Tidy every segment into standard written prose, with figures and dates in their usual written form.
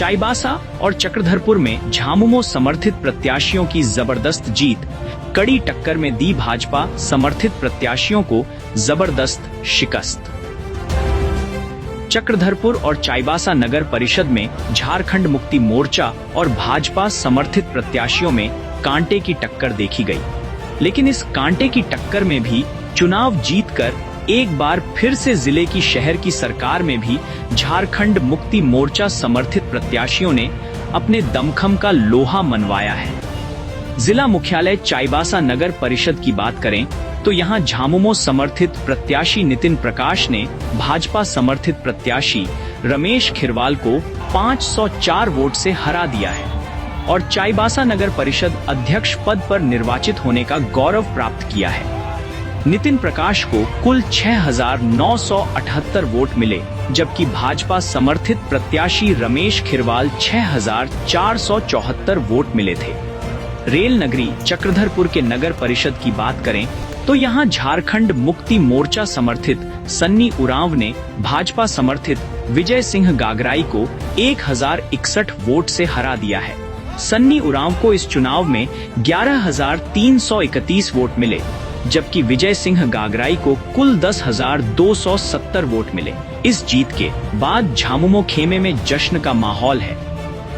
चाईबासा और चक्रधरपुर में झामुमो समर्थित प्रत्याशियों की जबरदस्त जीत, कड़ी टक्कर में दी भाजपा समर्थित प्रत्याशियों को जबरदस्त शिकस्त। चक्रधरपुर और चाईबासा नगर परिषद में झारखंड मुक्ति मोर्चा और भाजपा समर्थित प्रत्याशियों में कांटे की टक्कर देखी गई, लेकिन इस कांटे की टक्कर में भी चुनाव जीतकर एक बार फिर से जिले की शहर की सरकार में भी झारखंड मुक्ति मोर्चा समर्थित प्रत्याशियों ने अपने दमखम का लोहा मनवाया है। जिला मुख्यालय चाईबासा नगर परिषद की बात करें तो यहां झामुमो समर्थित प्रत्याशी नितिन प्रकाश ने भाजपा समर्थित प्रत्याशी रमेश खिरवाल को 504 वोट से हरा दिया है और चाईबासा नगर परिषद अध्यक्ष पद पर निर्वाचित होने का गौरव प्राप्त किया है। नितिन प्रकाश को कुल 6,978 वोट मिले, जबकि भाजपा समर्थित प्रत्याशी रमेश खिरवाल 6,474 वोट मिले थे। रेल नगरी चक्रधरपुर के नगर परिषद की बात करें तो यहां झारखंड मुक्ति मोर्चा समर्थित सन्नी उरांव ने भाजपा समर्थित विजय सिंह गागराई को 1,061 वोट से हरा दिया है। सन्नी उरांव को इस चुनाव में 11,331 वोट मिले, जबकि विजय सिंह गागराई को कुल 10,270 वोट मिले। इस जीत के बाद झामुमो खेमे में जश्न का माहौल है।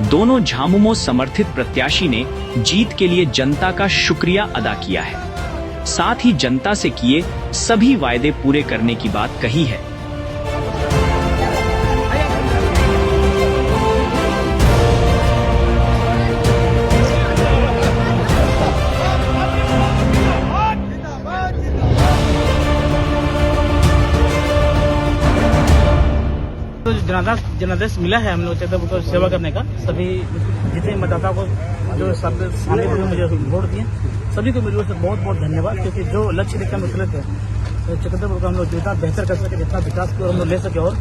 दोनों झामुमो समर्थित प्रत्याशी ने जीत के लिए जनता का शुक्रिया अदा किया है, साथ ही जनता से किए सभी वायदे पूरे करने की बात कही है। जनादेश मिला है हम लोग चक्रधरपुर को सेवा करने का। सभी जितने मतदाताओं को जो सामने मुझे वोट दिए सभी को मेरी ओर से बहुत बहुत धन्यवाद, क्योंकि जो लक्ष्य लेकर हम उतरे थे चक्रधरपुर को हम लोग जितना बेहतर कर सके, जितना विकास की ओर हम लोग ले सके, और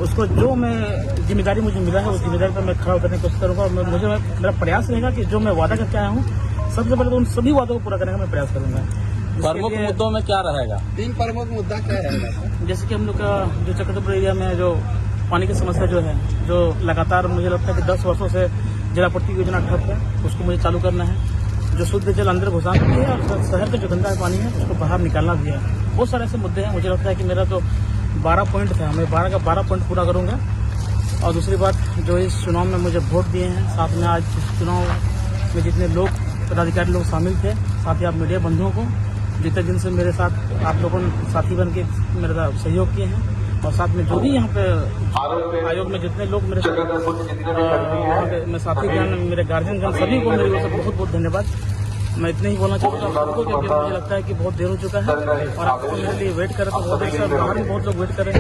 उसको जो मैं जिम्मेदारी मुझे मिला है उस जिम्मेदारी पर मैं खड़ा करने की कोशिश करूंगा। और मुझे मेरा प्रयास रहेगा कि जो मैं वादा करके आया हूँ सबसे पहले तो उन सभी वादों को पूरा करने का मैं प्रयास करूंगा। प्रमुख मुद्दों में क्या रहेगा? 3 प्रमुख मुद्दा क्या रहेगा? जैसे कि हम लोग का जो चक्रधरपुर एरिया में जो पानी की समस्या जो है, जो लगातार मुझे लगता है कि 10 वर्षों से जलापूर्ति योजना ठप है, उसको मुझे चालू करना है। जो शुद्ध जल अंदर घुसाना भी है और शहर का जो गंदा पानी है उसको बाहर निकालना भी है। बहुत सारे ऐसे मुद्दे हैं। मुझे लगता है कि मेरा जो 12 पॉइंट था, मैं 12 का 12 पॉइंट पूरा करूंगा। और दूसरी बात, जो इस चुनाव में मुझे वोट दिए हैं, साथ में आज इस चुनाव में जितने लोग पदाधिकारी लोग शामिल थे, साथ ही आप मीडिया बंधुओं को जितने दिन से मेरे साथ आप लोगों ने साथी बन के मेरा सहयोग किए हैं, और साथ में जो भी यहाँ पे आयोग में जितने लोग मेरे साथ मैं साथी गण, मेरे गार्जियन सभी को मेरी ओर से बहुत बहुत धन्यवाद। मैं इतने ही बोलना चाहूँगा आपको, क्योंकि मुझे लगता है कि बहुत देर हो चुका है और आपको मेरे लिए वेट करें तो बहुत देर से बाहर भी बहुत लोग वेट करें।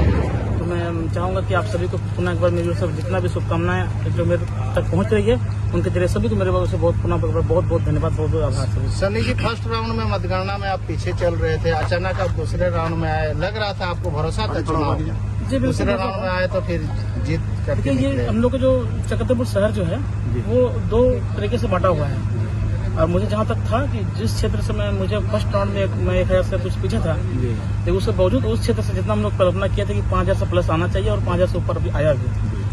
तो मैं चाहूँगा कि आप सभी को पुनः एक बार मेरी ओर से जितना भी शुभकामनाएं जो मेरे तक पहुँच रही है उनके जरिए सभी को मेरे ओर से बहुत बहुत धन्यवाद, बहुत बहुत आभार। सनी जी, फर्स्ट राउंड में मतगणना में आप पीछे चल रहे थे, अचानक आप दूसरे राउंड में आए, लग रहा था आपको भरोसा था चुनाव में? जी, दूसरे राउंड में आए तो फिर जीत करके ये हम लोग का जो चक्रधरपुर शहर जो है वो 2 तरीके से बांटा हुआ है। और मुझे जहाँ तक था कि जिस क्षेत्र से मुझे फर्स्ट राउंड में मैं 1,000 से कुछ पीछे था, तो उसके बावजूद उस क्षेत्र से जितना हम लोग कल्पना किया था कि 5,000 से प्लस आना चाहिए और 5,000 से ऊपर भी आया भी।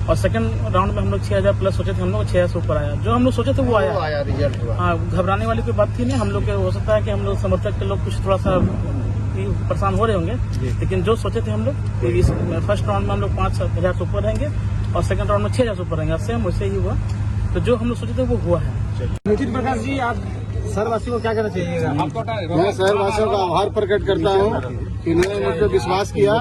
और सेकंड राउंड में हम लोग 6,000 प्लस सोचे थे, हम लोग 6,000 से ऊपर आया। जो हम लोग सोचे थे वो आया रिजल्ट हुआ। हाँ, घबराने वाली कोई बात थी नहीं। हम लोग के हो सकता है कि हम लोग समर्थक के लोग कुछ थोड़ा सा परेशान हो रहे होंगे, लेकिन जो सोचे थे हम लोग कि इस फर्स्ट राउंड में हम लोग 5,000 से ऊपर रहेंगे और सेकंड राउंड में 6,000 से ऊपर रहेंगे। सेम वैसे ही हुआ। तो जो हम लोग सोचे थे वो हुआ है। नितिन प्रकाश जी, आप शहरवासियों को क्या कहना चाहिएगा? मैं शहरवासियों का आभार प्रकट करता हूं कि उन्होंने मुझ पर विश्वास किया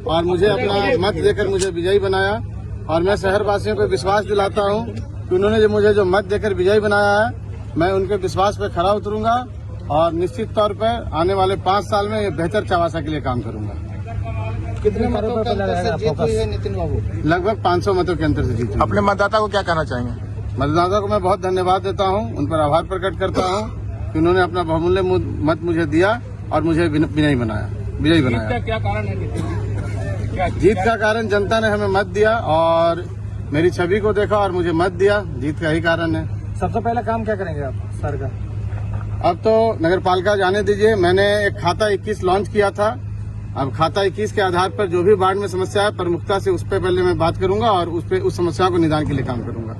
और मुझे अपना मत देकर मुझे विजयी बनाया। और मैं शहरवासियों को विश्वास दिलाता हूं कि उन्होंने जो मुझे जो मत देकर विजयी बनाया है, मैं उनके विश्वास पर खरा उतरूंगा और निश्चित तौर पर आने वाले 5 साल में बेहतर चाईबासा के लिए काम करूंगा। कितने मतों के अंतर से जीत हुई है नितिन बाबू? लगभग 500 मतों के अंतर से जीत। अपने मतदाता को क्या कहना चाहेंगे? मतदाता को मैं बहुत धन्यवाद देता हूं, उन पर आभार प्रकट करता हूं कि उन्होंने अपना बहुमूल्य मत मुझे दिया और मुझे विजयी बनाया। क्या कारण है? जीत का कारण जनता ने हमें मत दिया और मेरी छवि को देखा और मुझे मत दिया। जीत का ही कारण है। सबसे पहला काम क्या करेंगे आप सर का? अब तो नगर पालिका जाने दीजिए। मैंने एक खाता 21 लॉन्च किया था अब खाता 21 के आधार पर जो भी वार्ड में समस्या है प्रमुखता से उस पर पहले मैं बात करूंगा और उस समस्या को निदान के लिए काम करूंगा।